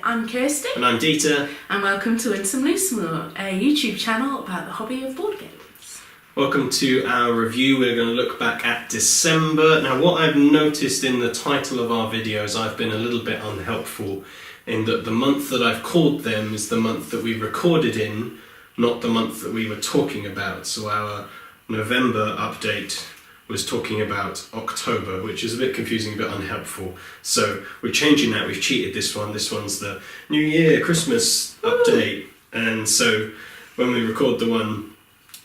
I'm Kirsty. And I'm Dieter. And welcome to Loosemore, a YouTube channel about the hobby of board games. Welcome to our review. We're going to look back at December. Now, what I've noticed in the title of our videos, I've been a little bit unhelpful in that the month that I've called them is the month that we recorded in, not the month that we were talking about. So our November update was talking about October, which is a bit confusing, a bit unhelpful. So we're changing that. We've cheated this one. This one's the New Year, Christmas update. And so when we record the one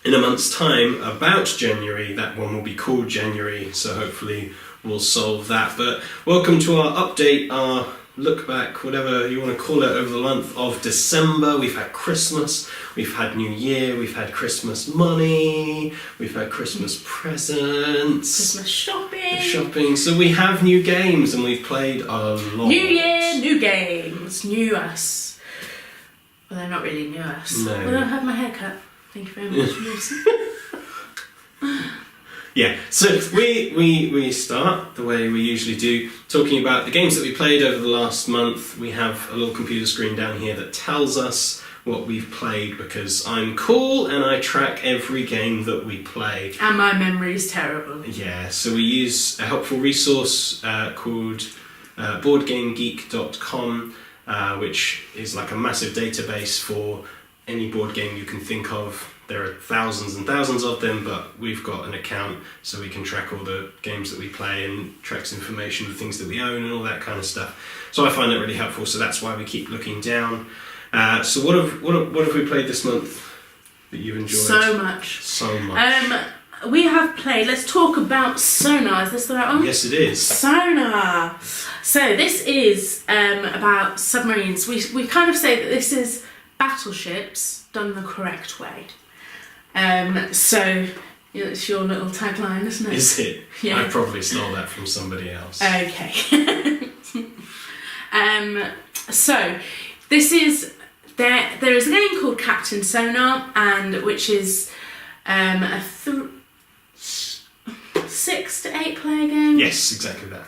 in a month's time about January, that one will be called January. So hopefully we'll solve that. But welcome to our update, our look back, whatever you want to call it, over the month of December. We've had Christmas, we've had New Year, we've had Christmas money, we've had Christmas presents, Christmas shopping. So we have new games and we've played a lot. New Year, new games, new us. Well, they're not really new us. No. Well, I've had my hair cut. Thank you very much, Lucy. Yeah, so we start the way we usually do, talking about the games that we played over the last month. We have a little computer screen down here that tells us what we've played, because I'm cool and I track every game that we play. And my memory is terrible. Yeah, so we use a helpful resource called boardgamegeek.com, which is like a massive database for any board game you can think of. There are thousands and thousands of them, but we've got an account so we can track all the games that we play and tracks information of things that we own and all that kind of stuff. So I find that really helpful, so that's why we keep looking down. So what have we played this month that you've enjoyed? So much. So much. We have played, let's talk about Sonar. Is this the right one? Yes, it is. Sonar. So this is about submarines. We kind of say that this is battleships done the correct way. So it's your little tagline, isn't it? Is it? Yeah. I probably stole that from somebody else. Okay. So this is there is a game called Captain Sonar, and which is a 6 to 8 player game. Yes, exactly that.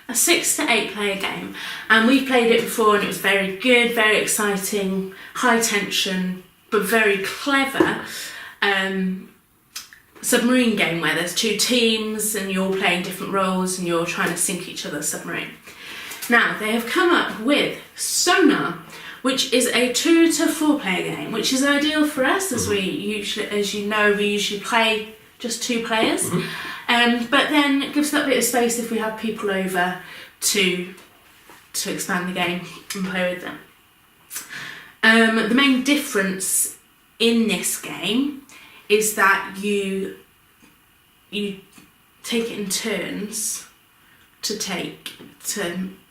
A 6 to 8 player game, and we've played it before, and it was very good, very exciting, high tension, but very clever. Submarine game where there's two teams and you're playing different roles and you're trying to sink each other's submarine. Now they have come up with Sonar, which is a 2 to 4 player game, which is ideal for us, as we usually, as you know, we usually play just 2 players. But then it gives that bit of space if we have people over to expand the game and play with them. The main difference in this game is that you take it in turns to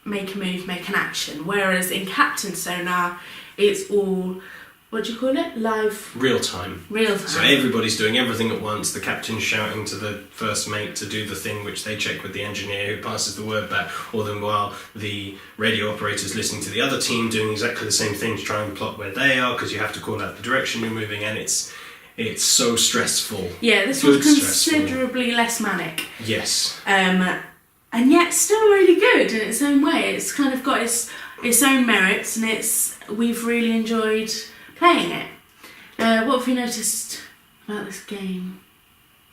make a move, make an action, whereas in Captain Sonar it's all, what do you call it? Live? Real time. Real time. So everybody's doing everything at once. The captain's shouting to the first mate to do the thing which they check with the engineer who passes the word back, or then while the radio operator's listening to the other team doing exactly the same thing to try and plot where they are, because you have to call out the direction you're moving, and it's so stressful. Yeah, this was considerably less manic. Yes. And yet still really good in its own way. It's kind of got its own merits, and we've really enjoyed playing it. What have you noticed about this game?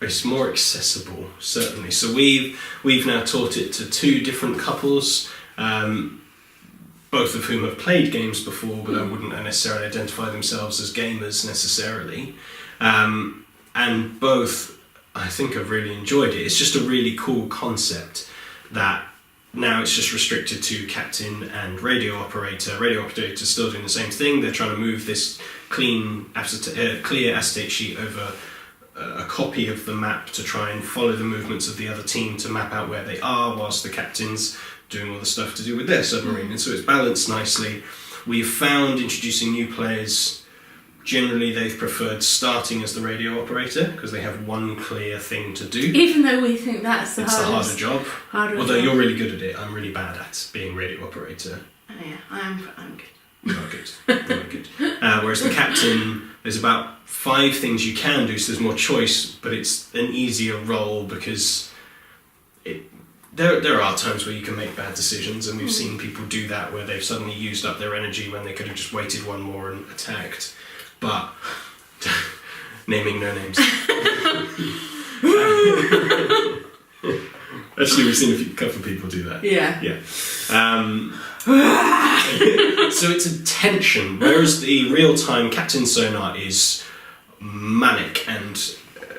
It's more accessible, certainly. So we've now taught it to 2 different couples, both of whom have played games before, but I wouldn't necessarily identify themselves as gamers necessarily. And both, I think, have really enjoyed it. It's just a really cool concept that now it's just restricted to captain and radio operator. Radio operator's still doing the same thing. They're trying to move this clear acetate sheet over a copy of the map to try and follow the movements of the other team to map out where they are, whilst the captain's doing all the stuff to do with their submarine. And so it's balanced nicely. We've found introducing new players, generally they've preferred starting as the radio operator because they have one clear thing to do. Even though we think that's the harder job. Although you're really good at it, I'm really bad at being radio operator. Oh yeah, I'm good. You're good. You're good. Whereas the captain, there's about 5 things you can do, so there's more choice, but it's an easier role because there are times where you can make bad decisions, and we've seen people do that where they've suddenly used up their energy when they could have just waited one more and attacked. But naming no names. Actually, we've seen a couple of people do that. Yeah. Yeah. So it's a tension, whereas the real-time Captain Sonar is manic and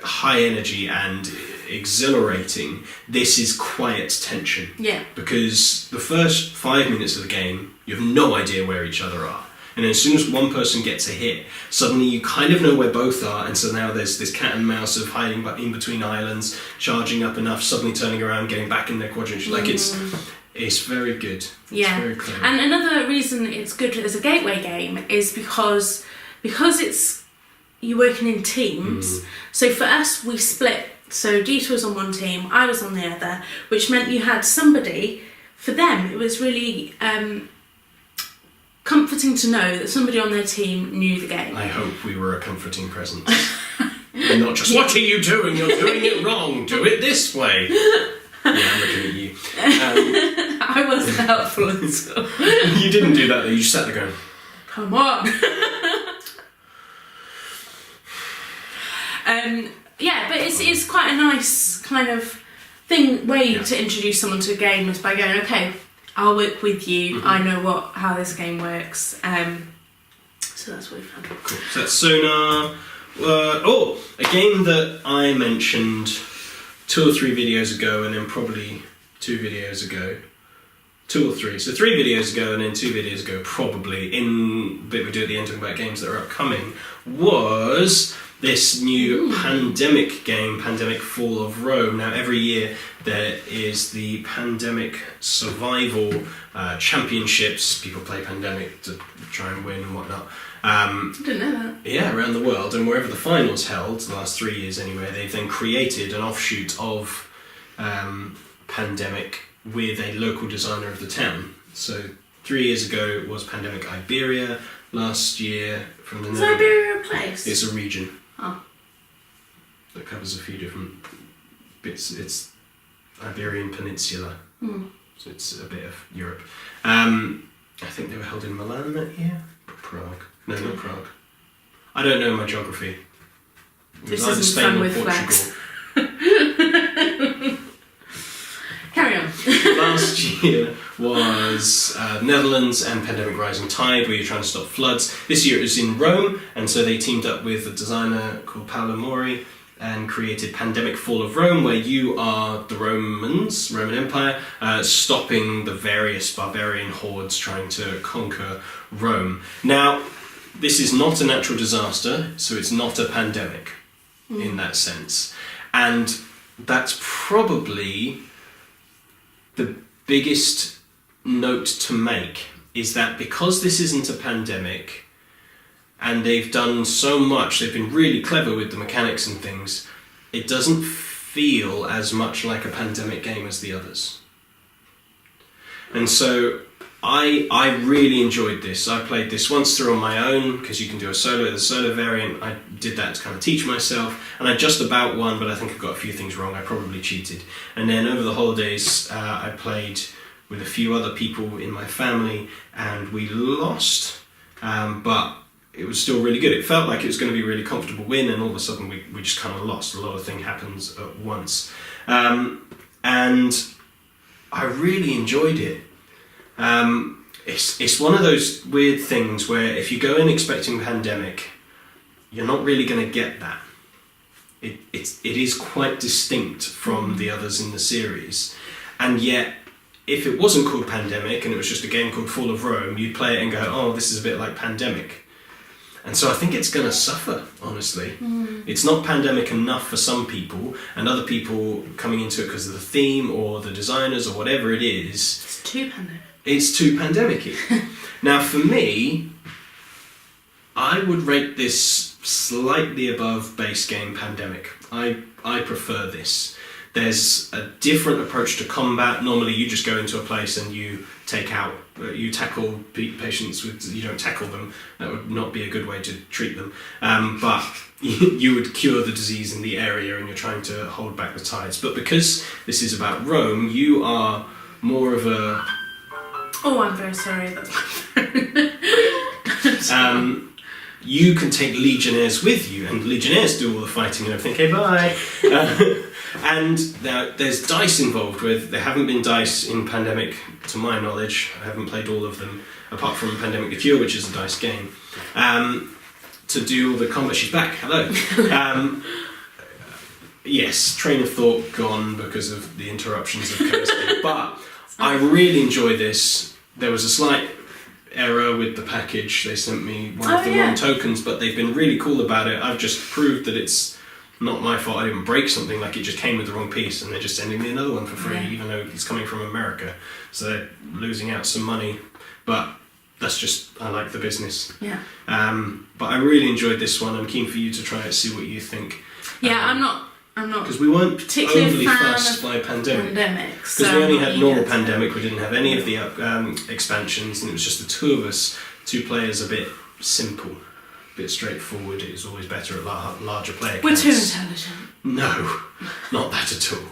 high energy and exhilarating. This is quiet tension. Yeah. Because the first 5 minutes of the game, you have no idea where each other are. And as soon as one person gets a hit, suddenly you kind of know where both are, and so now there's this cat and mouse of hiding in between islands, charging up enough, suddenly turning around, getting back in their quadrant. Like it's very good. Yeah. It's very clever. And another reason it's good as a gateway game is because it's you're working in teams. So for us, we split. So Dita was on one team, I was on the other, which meant you had somebody. For them, it was really comforting to know that somebody on their team knew the game. I hope we were a comforting presence. And not just, what are you doing? You're doing it wrong. Do it this way. Yeah, I'm looking at you. I wasn't helpful at all. You didn't do that though, you just sat there going, come on. Yeah, but it's quite a nice kind of way to introduce someone to a game is by going, okay, I'll work with you. I know how this game works. So that's what we've done. Cool. So that's Sonar. A game that I mentioned 2 or 3 videos ago, and then probably 2 videos ago. 2 or 3. So 3 videos ago, and then 2 videos ago, probably, in the bit we do at the end talking about games that are upcoming, was this new pandemic game, Pandemic Fall of Rome. Now, every year there is the Pandemic Survival Championships. People play Pandemic to try and win and whatnot. I didn't know that. Yeah, around the world. And wherever the finals held, the last 3 years anyway, they've then created an offshoot of Pandemic with a local designer of the town. So 3 years ago it was Pandemic Iberia. Last year from the Is Iberia a place? It's a region. Oh. That covers a few different bits. It's Iberian Peninsula, so it's a bit of Europe. I think they were held in Milan that year. Prague. No, not Prague. I don't know my geography. It This was either isn't Spain fun or with Portugal. flags. Carry on. Last year was Netherlands and Pandemic Rising Tide, where you're trying to stop floods. This year it was in Rome, and so they teamed up with a designer called Paolo Mori and created Pandemic Fall of Rome, where you are the Roman Empire, stopping the various barbarian hordes trying to conquer Rome. Now, this is not a natural disaster, so it's not a pandemic in that sense. And that's probably the biggest note to make, is that because this isn't a pandemic and they've done so much, they've been really clever with the mechanics and things, it doesn't feel as much like a pandemic game as the others. And so I really enjoyed this. I played this once through on my own, because you can do the solo variant. I did that to kind of teach myself, and I just about won, but I think I got a few things wrong. I probably cheated. And then over the holidays, I played with a few other people in my family, and we lost, but it was still really good. It felt like it was going to be a really comfortable win, and all of a sudden we just kind of lost. A lot of things happens at once. And I really enjoyed it. It's one of those weird things where if you go in expecting pandemic, you're not really going to get that. It is quite distinct from the others in the series, and yet if it wasn't called Pandemic and it was just a game called Fall of Rome, you'd play it and go, oh, this is a bit like Pandemic. And so I think it's going to suffer, honestly. It's not pandemic enough for some people, and other people coming into it because of the theme or the designers or whatever it is. It's too pandemic. It's too pandemic-y. Now, for me, I would rate this slightly above base game Pandemic. I prefer this. There's a different approach to combat. Normally you just go into a place and you you tackle patients with, you don't tackle them, that would not be a good way to treat them, but you would cure the disease in the area and you're trying to hold back the tides. But because this is about Rome, you are more of a... Oh, I'm very sorry, that's my phone. You can take legionnaires with you, and legionnaires do all the fighting and everything. Okay, bye. And there's dice involved with. There haven't been dice in Pandemic, to my knowledge. I haven't played all of them, apart from Pandemic the Cure, which is a dice game. To do all the combat. She's back. Hello. Yes, train of thought gone because of the interruptions of Kirsty. But I really enjoy this. There was a slight error with the package. They sent me one of the wrong tokens, but they've been really cool about it. I've just proved that it's not my fault. I didn't break something, like it just came with the wrong piece, and they're just sending me another one for free, even though it's coming from America. So they're losing out some money, but that's just, I like the business. Yeah. But I really enjoyed this one. I'm keen for you to try it, see what you think. Yeah, I'm not because we weren't particularly overly fan fussed by Pandemic. Because we only had normal Pandemic, we didn't have any of the expansions, and it was just the two of us, 2 players, a bit simple, a bit straightforward. It was always better at larger player counts. We're too intelligent. No, not that at all.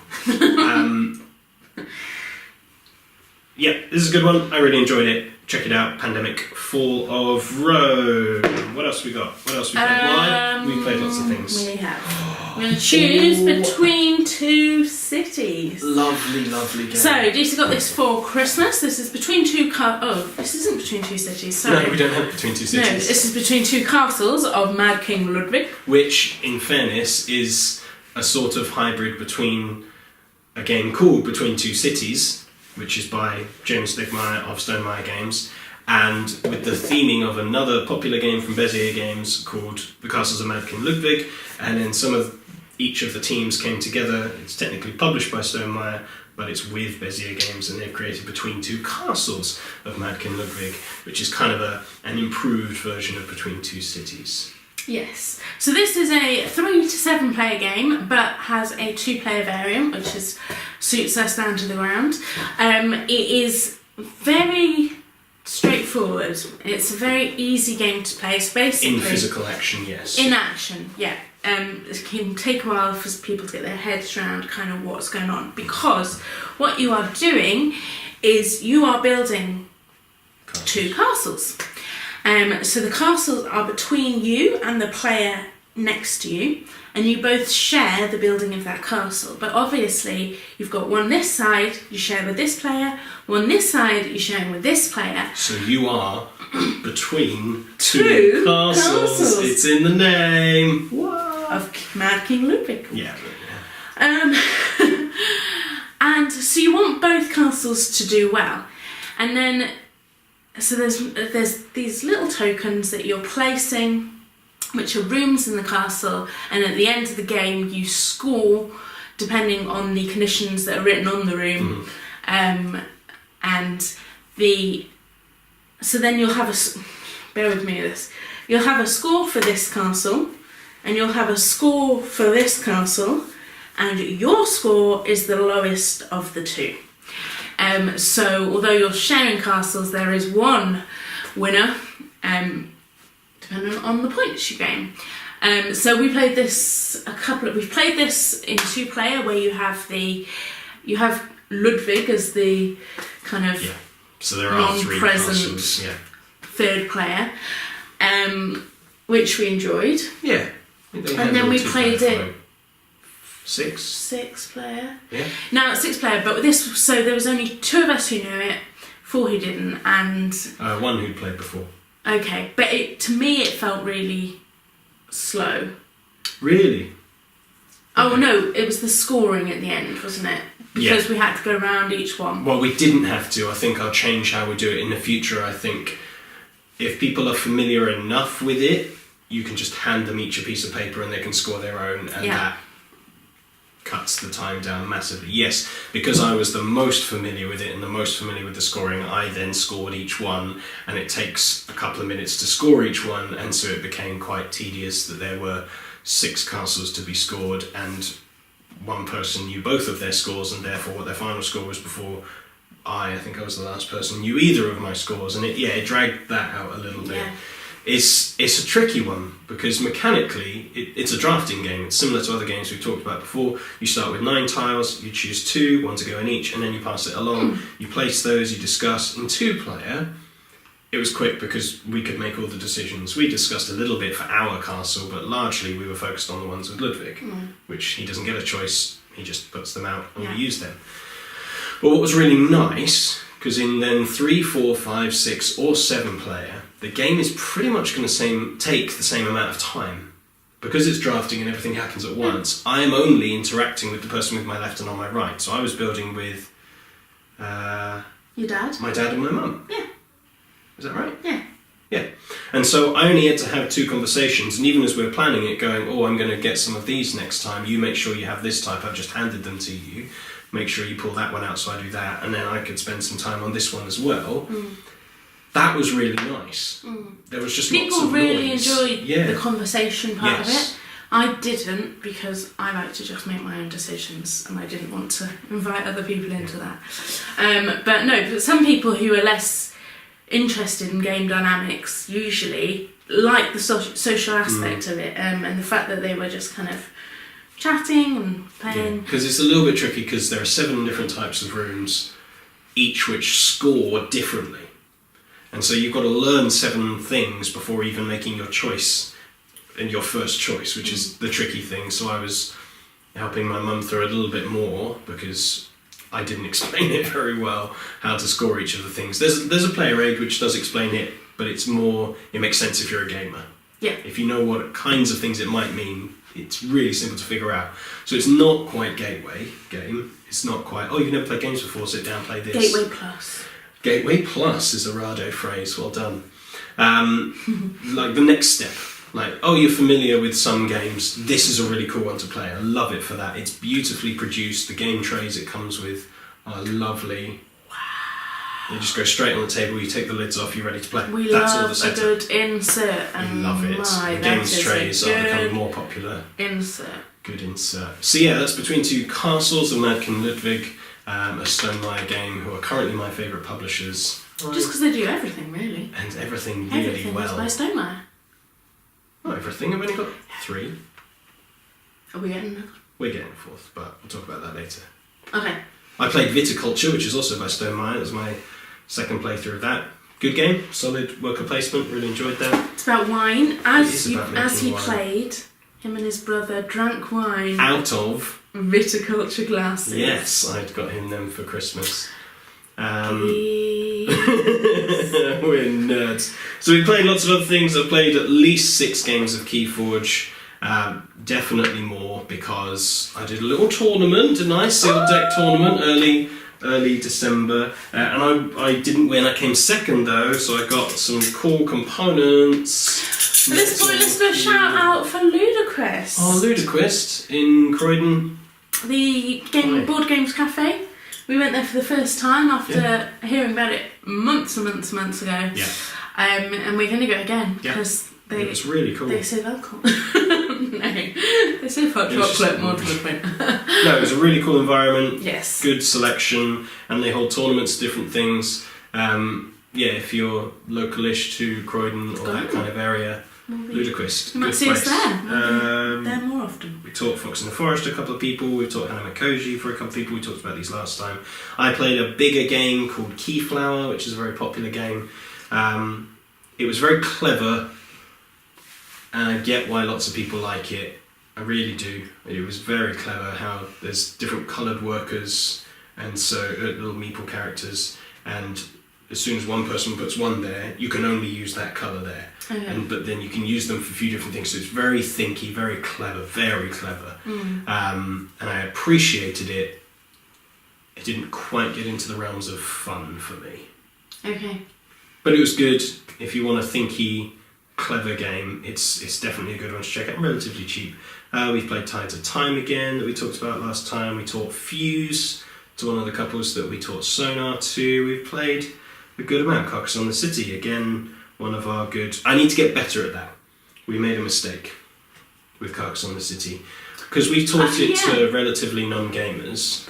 Yeah, this is a good one. I really enjoyed it. Check it out. Pandemic, Fall of Rome. What else we got? What else we played? Why? We played lots of things. We have. We're going to choose between 2 cities. Lovely, lovely game. So, Lisa got this for Christmas. This is between 2 this isn't between 2 cities, sorry. No, we don't have between 2 cities. No, this is between 2 castles of Mad King Ludwig. Which, in fairness, is a sort of hybrid between a game called Between Two Cities, which is by James Stegmaier of Stonemaier Games, and with the theming of another popular game from Bezier Games called The Castles of Mad King Ludwig, and then each of the teams came together. It's technically published by Stonemaier, but it's with Bezier Games, and they've created Between Two Castles of Mad King Ludwig, which is kind of an improved version of Between Two Cities. Yes. So this is a 3 to 7 player game, but has a 2-player variant, which suits us down to the ground. It is very straightforward. It's a very easy game to play. So basically, in physical action, yes. In action, yeah. It can take a while for people to get their heads around kind of what's going on, because what you are doing is you are building 2 castles. So the castles are between you and the player next to you, and you both share the building of that castle. But obviously, you've got one this side you share with this player, one this side you're sharing with this player. So you are between 2 castles. It's in the name. What? Of Mad King Ludwig. Yeah. And so you want both castles to do well, and then. So there's these little tokens that you're placing, which are rooms in the castle, and at the end of the game you score depending on the conditions that are written on the room. So then you'll have bear with me with this, you'll have a score for this castle, and you'll have a score for this castle, and your score is the lowest of the 2. So although you're sharing castles, there is one winner, depending on the points you gain. So we played this we've played this in 2-player, where you have Ludwig as the kind of so there are 3 castles, 3rd player, which we enjoyed. Yeah. And then we played it 6 player. Yeah. No, 6 player, but this, so there was only 2 of us who knew it, 4 who didn't, and 1 who'd played before. Okay, but to me it felt really slow. Really? Oh no, it was the scoring at the end, wasn't it? Because we had to go around each one. Well, we didn't have to. I think I'll change how we do it in the future. I think if people are familiar enough with it, you can just hand them each a piece of paper and they can score their own, and that cuts the time down massively. Yes, because I was the most familiar with it and the most familiar with the scoring, I then scored each one, and it takes a couple of minutes to score each one, and so it became quite tedious that there were 6 castles to be scored, and one person knew both of their scores, and therefore what their final score was before I think I was the last person, knew either of my scores, and it dragged that out a little bit. Yeah. It's a tricky one because mechanically it's a drafting game. It's similar to other games we've talked about before. You start with 9 tiles, you choose 2, 1 to go in each, and then you pass it along. You place those, you discuss. In 2-player, it was quick because we could make all the decisions. We discussed a little bit for our castle, but largely we were focused on the ones with Ludwig, which he doesn't get a choice. He just puts them out and we use them. But what was really nice, because in then 3, 4, 5, 6 or 7-player, the game is pretty much going to take the same amount of time. Because it's drafting and everything happens at once, I am only interacting with the person with my left and on my right. So I was building with... Your dad? My dad and my mum. Yeah. Is that right? Yeah. Yeah. And so I only had to have 2 conversations, and even as we were planning it, going, I'm going to get some of these next time, you make sure you have this type, I've just handed them to you, make sure you pull that one out so I do that, and then I could spend some time on this one as well. That was really nice. There was just people lots of really noise. enjoyed Yeah. the conversation part of Yes. it. I didn't, because I like to just make my own decisions and I didn't want to invite other people into that. But some people who are less interested in game dynamics usually like the social aspect of it, and the fact that they were just kind of chatting and playing. Because it's a little bit tricky because there are 7 different types of rooms, each which score differently. And so you've got to learn 7 things before even making your choice, and your first choice, which is the tricky thing. So I was helping my mum through a little bit more because I didn't explain it very well, how to score each of the things. There's a player aid which does explain it, but it makes sense if you're a gamer. Yeah. If you know what kinds of things it might mean, it's really simple to figure out. So it's not quite gateway game. It's not quite, you've never played games before, sit down, play this. Gateway Plus. Gateway Plus is a Rado phrase, well done. Like the next step. Like, you're familiar with some games, this is a really cool one to play. I love it for that. It's beautifully produced. The game trays it comes with are lovely. Wow. You just go straight on the table, you take the lids off, you're ready to play. That's all the love a setup. good insert. And we love it. The games trays are becoming more popular. Insert. Good insert. So yeah, that's between 2 castles, the Madkin Ludwig, a Stonemaier game, who are currently my favourite publishers. Just because they do everything, really. And everything really Everything well. is by Sonar. Not everything, I've only got 3. Are we getting... We're getting 4th, but we'll talk about that later. Okay. I played Viticulture, which is also by Stonemaier. It was my second playthrough of that. Good game, solid worker placement, really enjoyed that. It's about wine. As he wine. played, him and his brother drank wine Out of viticulture glasses. Yes, I'd got him them for Christmas. Please. We're nerds. So we played lots of other things. I've played at least 6 games of Keyforge. Definitely more because I did a little tournament, a nice sealed deck tournament early December, and I didn't win. I came second though, so I got some cool components. At this point, let's do a shout out for Ludicrous. Ludicrous in Croydon. The Board Games Cafe. We went there for the first time after hearing about it months and months ago. Yeah. And we're going to go again because it was really cool. They serve alcohol. No, they serve hot chocolate more to the point. No, it was a really cool environment. Yes. Good selection, and they hold tournaments, different things. If you're localish to Croydon or that kind of area, Ludicrous. You might see us there. There more often. We taught Fox in the Forest a couple of people. We've taught Hannah Makoji for a couple of people. We talked about these last time. I played a bigger game called Keyflower, which is a very popular game. It was very clever, and I get why lots of people like it. I really do. It was very clever how there's different coloured workers and so little meeple characters, and as soon as one person puts one there, you can only use that colour there. Okay. But then you can use them for a few different things. So it's very thinky, very clever, very clever. And I appreciated it. It didn't quite get into the realms of fun for me. Okay. But it was good. If you want a thinky, clever game, it's definitely a good one to check out. Relatively cheap. We've played Tides of Time again that we talked about last time. We taught Fuse to one of the couples that we taught Sonar to. We've played a good amount. Carcassonne the City, again, one of our good... I need to get better at that. We made a mistake with Carcassonne the City. Because we taught it to relatively non-gamers,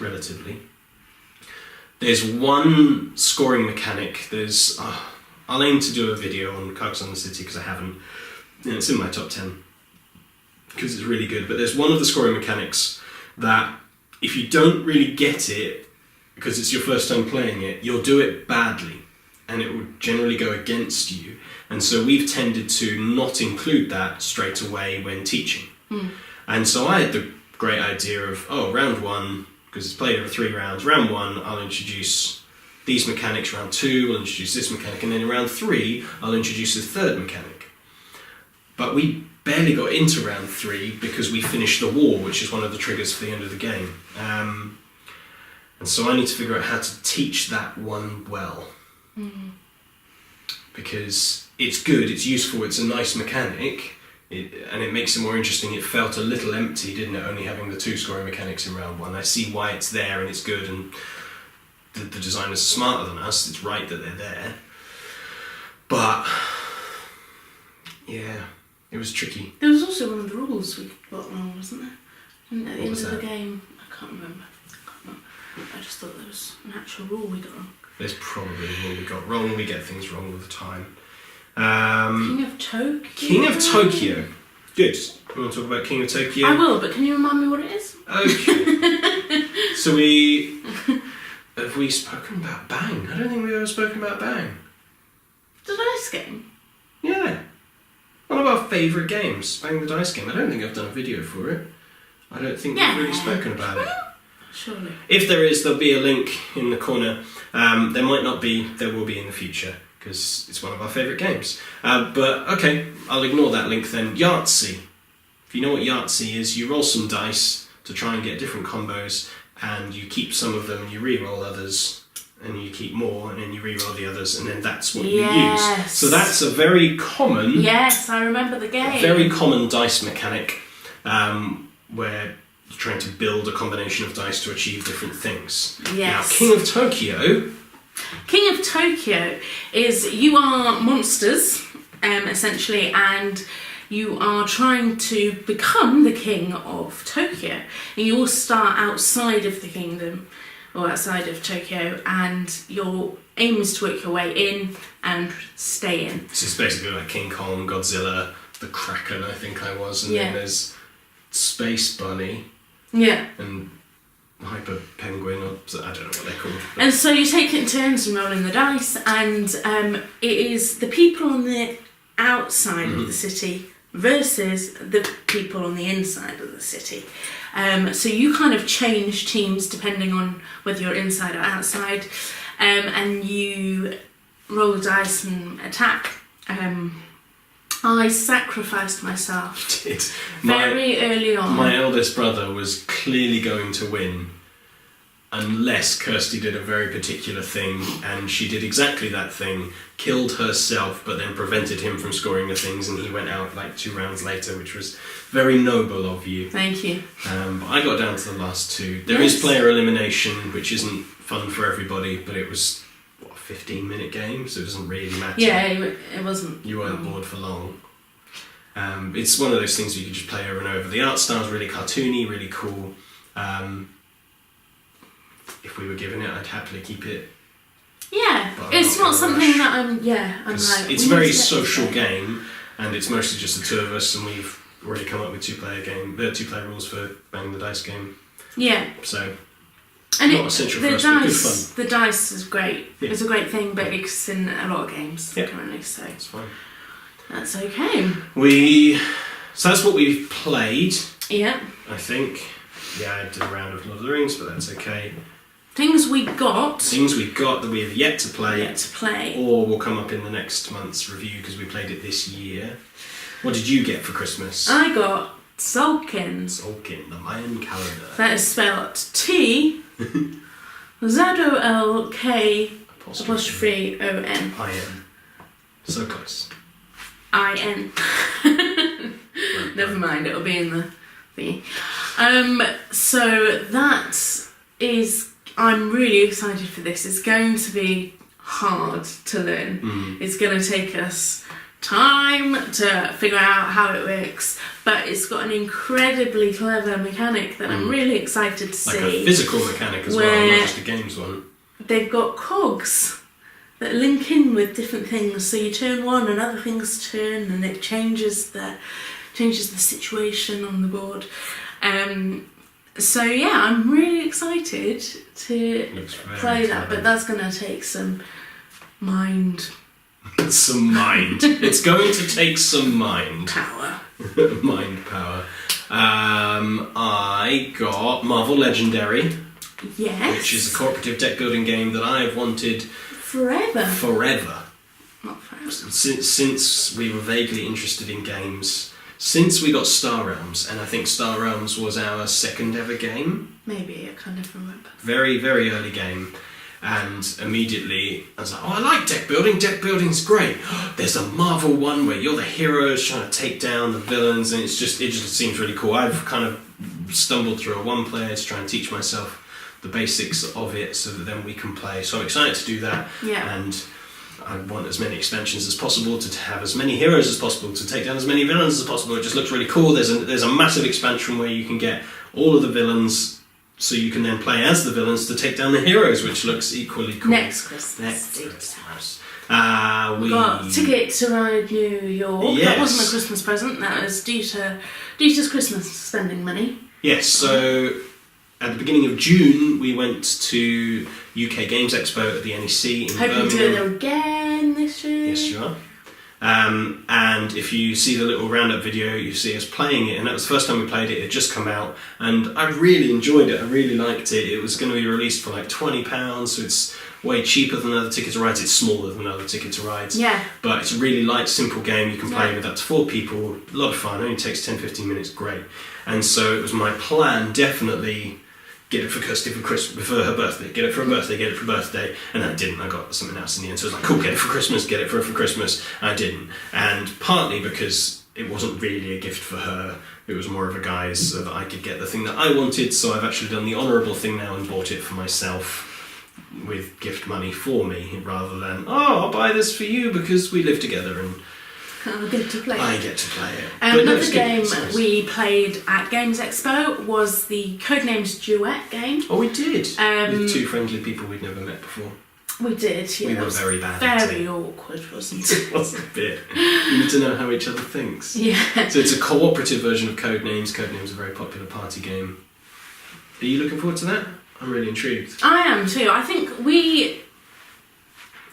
There's one scoring mechanic. I'll aim to do a video on Carcassonne on the City because I haven't. It's in my top 10 because it's really good. But there's one of the scoring mechanics that if you don't really get it because it's your first time playing it, you'll do it badly and it will generally go against you. And so we've tended to not include that straight away when teaching. And so I had the great idea of, round 1, because it's played over 3 rounds, round 1 I'll introduce these mechanics, round 2 I'll introduce this mechanic, and then in round 3 I'll introduce the third mechanic. But we barely got into round 3 because we finished the war, which is one of the triggers for the end of the game. And so I need to figure out how to teach that one well. Because it's good, it's useful, it's a nice mechanic, and it makes it more interesting. It felt a little empty, didn't it, only having the 2 scoring mechanics in round 1. I see why it's there and it's good, and the designers are smarter than us, it's right that they're there. But, yeah, it was tricky. There was also one of the rules we got wrong, wasn't there? At the end of the game, I can't remember. I just thought there was an actual rule we got wrong. There's probably a rule we got wrong. We get things wrong all the time. King of Tokyo? King of Tokyo. Good. You want to talk about King of Tokyo? I will, but can you remind me what it is? Okay. So have we spoken about Bang? I don't think we've ever spoken about Bang. The dice game? Yeah. One of our favourite games, Bang the Dice Game. I don't think I've done a video for it. I don't think we've really spoken about it. Surely. If there is, there'll be a link in the corner. There might not be, there will be in the future, because it's one of our favourite games. But, okay, I'll ignore that link then. Yahtzee. If you know what Yahtzee is, you roll some dice to try and get different combos, and you keep some of them, and you re-roll others, and you keep more, and then you re-roll the others, and then that's what you use. So that's a very common... Yes, I remember the game. Very common dice mechanic, where you're trying to build a combination of dice to achieve different things. Yes. Now, King of Tokyo... King of Tokyo is you are monsters, essentially, and you are trying to become the king of Tokyo. And you all start outside of the kingdom, or outside of Tokyo, and your aim is to work your way in and stay in. This is basically like King Kong, Godzilla, the Kraken, I think I was, and then there's Space Bunny. Yeah. And Hyper Penguin, or I don't know what they're called. But. And so you take it in turns and rolling the dice, and it is the people on the outside of the city versus the people on the inside of the city. So you kind of change teams depending on whether you're inside or outside, and you roll the dice and attack. I sacrificed myself very early on. My eldest brother was clearly going to win unless Kirsty did a very particular thing, and she did exactly that thing, killed herself, but then prevented him from scoring the things, and he went out like 2 rounds later, which was very noble of you. Thank you. But I got down to the last 2. There is player elimination, which isn't fun for everybody, but it was... a 15-minute game, so it doesn't really matter. Yeah, it wasn't. You weren't bored for long. It's one of those things you could just play over and over. The art style's really cartoony, really cool. If we were given it, I'd happily keep it. Yeah, it's not something that I'm like... It's a very social game, and it's mostly just the 2 of us, and we've already come up with 2-player rules for Bang the Dice Game. Yeah. So... And not essential for us, but good fun. The dice is great. Yeah. It's a great thing, but it's in a lot of games currently, so it's fine. That's okay. So that's what we've played. Yeah. I think. Yeah, I did a round of Lord of the Rings, but that's okay. Things we got that we have yet to play. Or will come up in the next month's review because we played it this year. What did you get for Christmas? I got Tzolk'in. Tzolk'in, the Mayan calendar. That is spelled T. ZOLK apostrophe ON. IN. So close. IN. Never mind, it'll be in the thingy. So that is, I'm really excited for this. It's going to be hard to learn. It's going to take us time to figure out how it works, but it's got an incredibly clever mechanic that I'm really excited to see. Like a physical mechanic as well, not just a games one. they've got cogs that link in with different things. So you turn one and other things turn, and it changes the situation on the board. So yeah, I'm really excited to play that, but that's going to take some mind. Some mind. It's going to take some mind. Power. Mind power. I got Marvel Legendary. Yes. Which is a cooperative deck building game that I have wanted forever. Not forever. Since we were vaguely interested in games. Since we got Star Realms, and I think Star Realms was our second ever game. Maybe, I kind of remember. Very, very early game. And immediately I was like, oh, I like deck building. Deck building's great. There's a Marvel one where you're the heroes trying to take down the villains, and it just seems really cool. I've kind of stumbled through a one player to try and teach myself the basics of it so that then we can play. So I'm excited to do that. Yeah. And I want as many expansions as possible, to have as many heroes as possible, to take down as many villains as possible. It just looks really cool. There's a massive expansion where you can get all of the villains, so you can then play as the villains to take down the heroes, which looks equally cool. Next Christmas. We got a ticket to ride New York. Yes. That wasn't a Christmas present. That was Dita's Christmas spending money. Yes. So at the beginning of June, we went to UK Games Expo at the NEC in Hoping Birmingham. to go there again this year. Yes, you are. And if you see the little roundup video, you see us playing it, and that was the first time we played it. It had just come out, and I really enjoyed it. I really liked it. It was going to be released for like £20, so it's way cheaper than other Ticket to Rides. It's smaller than other Ticket to Rides. Yeah. But it's a really light, simple game. You can play with up to 4 people. A lot of fun. It only takes 10-15 minutes. Great. And so it was my plan, definitely, get it for Kirsty for her birthday, get it for her birthday, get it for her birthday, and I didn't. I got something else in the end, so I was like, cool, get it for Christmas, get it for her for Christmas. I didn't, and partly because it wasn't really a gift for her, it was more of a guise so that I could get the thing that I wanted, so I've actually done the honourable thing now and bought it for myself with gift money for me, rather than, oh, I'll buy this for you because we live together and I get to play it. I get to play it. Another game we played at Games Expo was the Codenames Duet game. Oh, we did. With 2 friendly people we'd never met before. We did, yeah. We were very bad at it. Very awkward, wasn't it? It was a bit. You need to know how each other thinks. Yeah. So it's a cooperative version of Codenames. Codenames is a very popular party game. Are you looking forward to that? I'm really intrigued. I am too. I think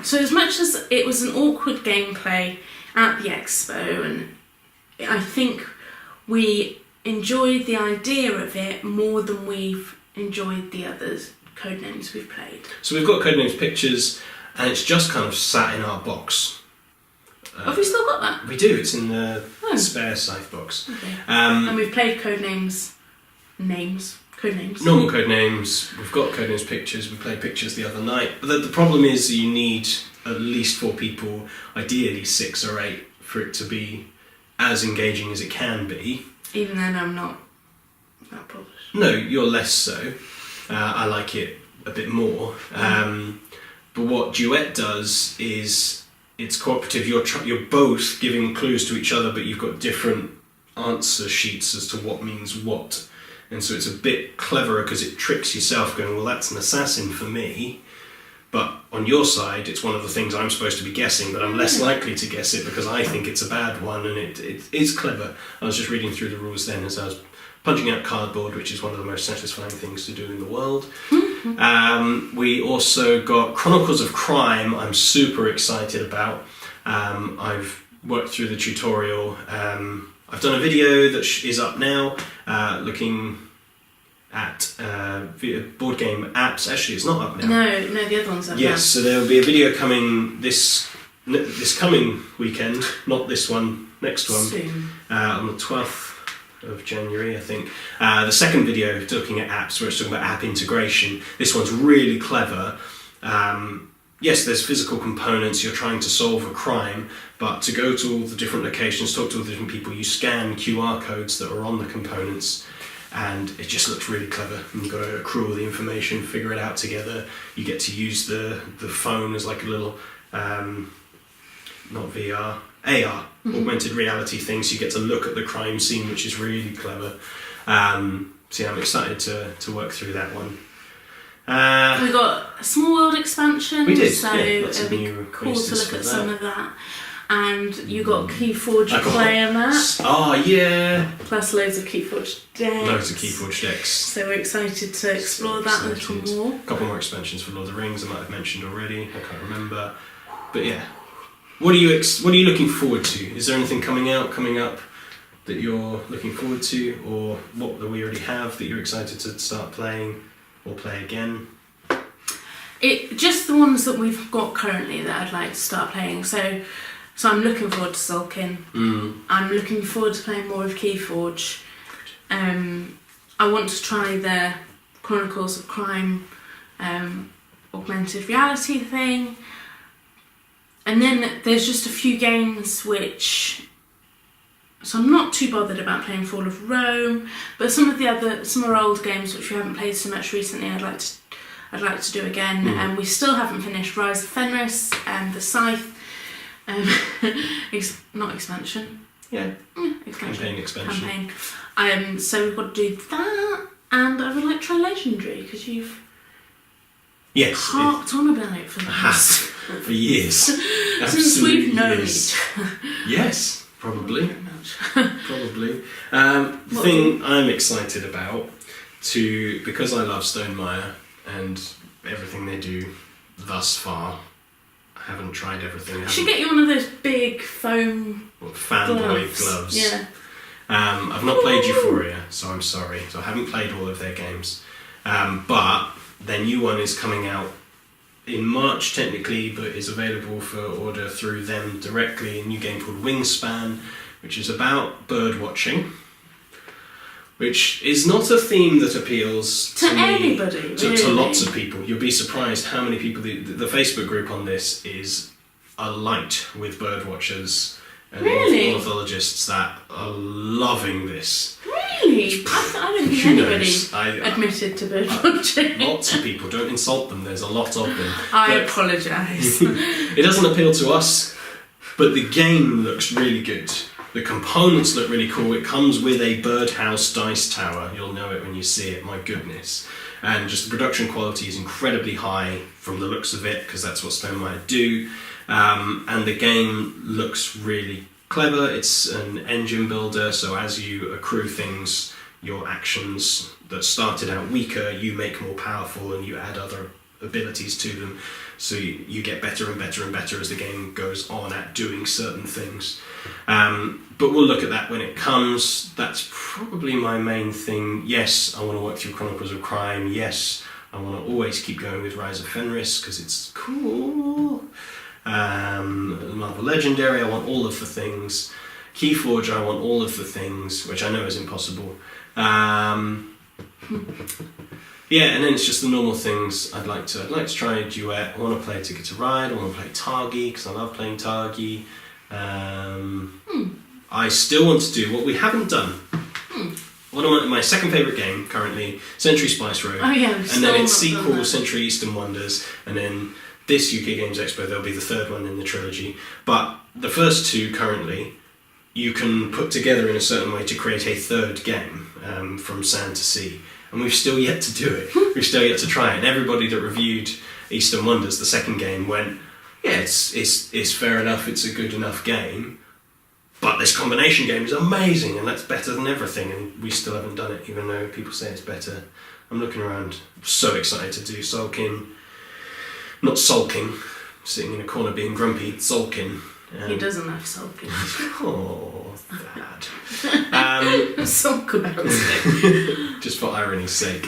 so as much as it was an awkward gameplay at the expo, and I think we enjoyed the idea of it more than we've enjoyed the other Codenames we've played. So we've got Codenames pictures, and it's just kind of sat in our box. Have we still got that? We do. It's in the spare scythe box. Okay. And we've played Codenames Codenames. Normal Codenames. We've got Codenames pictures. We played pictures the other night. But the problem is you need at least 4 people, ideally 6 or 8, for it to be as engaging as it can be. Even then, I'm not published. No, you're less so. I like it a bit more. But what Duet does is it's cooperative. You're both giving clues to each other, but you've got different answer sheets as to what means what. And so it's a bit cleverer because it tricks yourself going, well, that's an assassin for me. But on your side, it's one of the things I'm supposed to be guessing, but I'm less likely to guess it because I think it's a bad one, and it is clever. I was just reading through the rules then as I was punching out cardboard, which is one of the most satisfying things to do in the world. We also got Chronicles of Crime, I'm super excited about. I've worked through the tutorial. I've done a video that is up now, looking at board game apps. Actually, it's not up now. No, the other one's up now. Yes, so there will be a video coming this coming weekend, not this one, next one. Soon. On the 12th of January, I think. The second video looking at apps, where it's talking about app integration. This one's really clever. Yes, there's physical components, you're trying to solve a crime, but to go to all the different locations, talk to all the different people, you scan QR codes that are on the components, and it just looks really clever. And you've got to accrue all the information, figure it out together. You get to use the phone as like a little, not VR, AR, augmented reality thing, so you get to look at the crime scene, which is really clever. So yeah, I'm excited to work through that one. We got a Small World expansion. We did, so yeah, lots it'll of be new cool to races look for at that. some of that. And you got Keyforge I got- player map, Oh yeah, plus loads of Keyforge decks. loads of Keyforge decks. So we're excited to explore that a little Excited. more. A couple more expansions for Lord of the Rings. I might have mentioned already. I can't remember. But yeah, what are you looking forward to? Is there anything coming up that you're looking forward to, or what that we already have that you're excited to start playing or play again? Just the ones that we've got currently that I'd like to start playing. So I'm looking forward to Sulkin. I'm looking forward to playing more of Keyforge. I want to try the Chronicles of Crime augmented reality thing. And then there's just a few games which... So I'm not too bothered about playing Fall of Rome, but some are old games which we haven't played so much recently I'd like to do again. And we still haven't finished Rise of Fenris and the Scythe. Not expansion. Yeah. Expansion. Campaign expansion. So we've got to do that, and I would like to try Legendary because you've harped on about it for the past for years. since we've known each other. Yes, probably. Very much. Probably. The thing I'm excited about because I love Stonemaier and everything they do thus far. I haven't tried everything. I should get you one of those big foam fanboy gloves. Yeah. I've not played Euphoria, so I'm sorry. So I haven't played all of their games. But their new one is coming out in March technically, but is available for order through them directly. A new game called Wingspan, which is about bird watching, which is not a theme that appeals to me, anybody, to really. lots of people. You'll be surprised how many people. The Facebook group on this is alight with bird watchers and Really? ornithologists that are loving this. Really? I don't think Who anybody knows? admitted to bird watching. Lots of people. Don't insult them. There's a lot of them. I But apologise. it doesn't appeal to us, but the game looks really good. The components look really cool. It comes with a birdhouse dice tower. You'll know it when you see it, my goodness. And just the production quality is incredibly high from the looks of it, because that's what Stonemaier do. And the game looks really clever. It's an engine builder, so as you accrue things, your actions that started out weaker, you make more powerful and you add other abilities to them. So you get better and better and better as the game goes on at doing certain things. But we'll look at that when it comes. That's probably my main thing. Yes, I want to work through Chronicles of Crime. Yes, I want to always keep going with Rise of Fenris because it's cool. Marvel Legendary, I want all of the things. Keyforge, I want all of the things, which I know is impossible. Yeah, and then it's just the normal things. I'd like to try a duet. I want to play Ticket to Ride. I want to play Targi because I love playing Targi. I still want to do what we haven't done. One of my second favourite game currently, Century Spice Road. Oh yeah, and then its sequel, Century Eastern Wonders, and then this UK Games Expo, there'll be the third one in the trilogy. But the first two currently, you can put together in a certain way to create a third game from sand to sea. And we've still yet to do it. We've still yet to try it. And everybody that reviewed Eastern Wonders, the second game, went, yeah, it's fair enough, it's a good enough game, but this combination game is amazing and that's better than everything, and we still haven't done it, even though people say it's better. I'm looking around, so excited to do Sulkin. Not sulking, sitting in a corner being grumpy, sulking. He doesn't have sulking. Oh, Dad. Sulk about it. Just for irony's sake.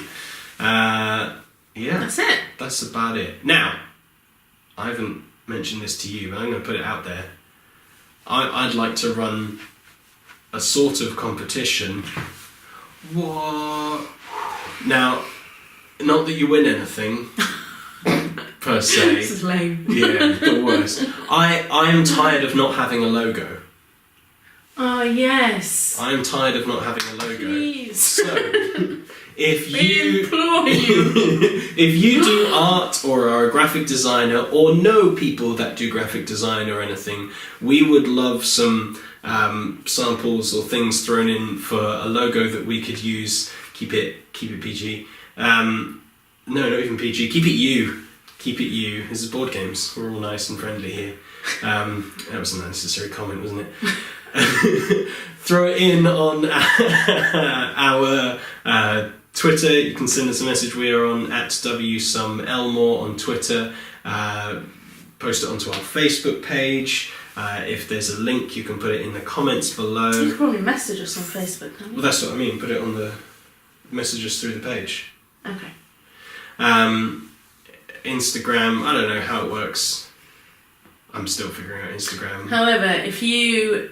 Yeah. That's it. That's about it. Now, I haven't mentioned this to you, but I'm going to put it out there. I'd like to run a sort of competition. What? Now, not that you win anything, per se. This is lame. Yeah, the worst. I am tired of not having a logo. Oh, yes. I'm tired of not having a logo. Please. So, if We implore you. if you do art or are a graphic designer or know people that do graphic design or anything, we would love some samples or things thrown in for a logo that we could use. Keep it PG. No, not even PG. Keep it you. Keep it you. This is board games. We're all nice and friendly here. That was an unnecessary comment, wasn't it? Throw it in on our Twitter. You can send us a message. We are on @WSomeElmore on Twitter. Post it onto our Facebook page. If there's a link, you can put it in the comments below. You can probably message us on Facebook, can't you? Well, that's what I mean. Put it on the messages through the page. Okay. Instagram, I don't know how it works. I'm still figuring out Instagram. However, if you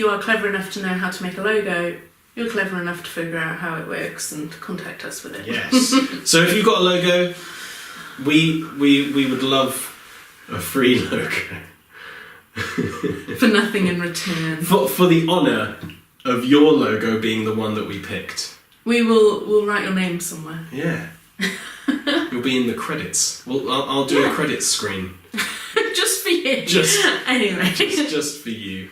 are clever enough to know how to make a logo, you're clever enough to figure out how it works and contact us with it. Yes. So if you've got a logo, we would love a free logo. For nothing in return. For the honour of your logo being the one that we picked. We'll write your name somewhere. Yeah. You'll be in the credits. Well, I'll do a credits screen. Just for you. Anyway. Just for you.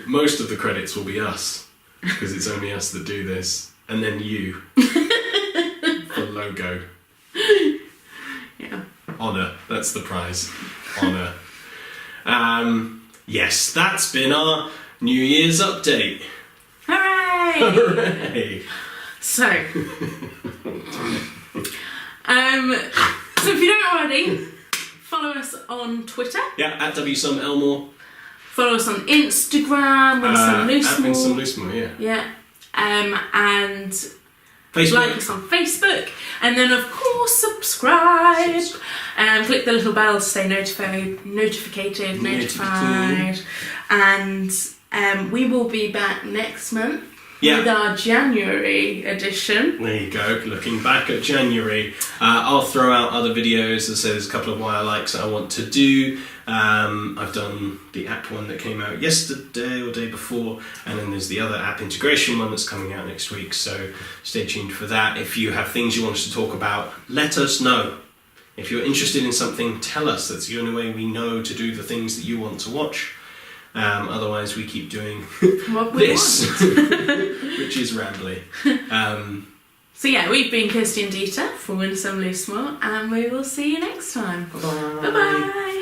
Most of the credits will be us, because it's only us that do this, and then you. For logo. Yeah. Honour. That's the prize. Honour. Yes, that's been our New Year's update. Hooray! Hooray! So if you don't already, follow us on Twitter. Yeah, @WSomeElmore. Follow us on Instagram, Loosemore, yeah. Yeah. And Facebook. like us on Facebook. And then, of course, subscribe. Click the little bell to stay notified. And we will be back next month. Yeah. With our January edition. There you go, looking back at January. I'll throw out other videos. As I said, there's a couple of wire likes that I want to do. I've done the app one that came out yesterday or day before, and then there's the other app integration one that's coming out next week, so stay tuned for that. If you have things you want us to talk about, let us know. If you're interested in something, tell us. That's the only way we know to do the things that you want to watch. Otherwise, we keep doing what we this, want. which is rambly. So yeah, we've been Kirsty and Dieter for Some Loosemore, and we will see you next time. Bye. Bye bye.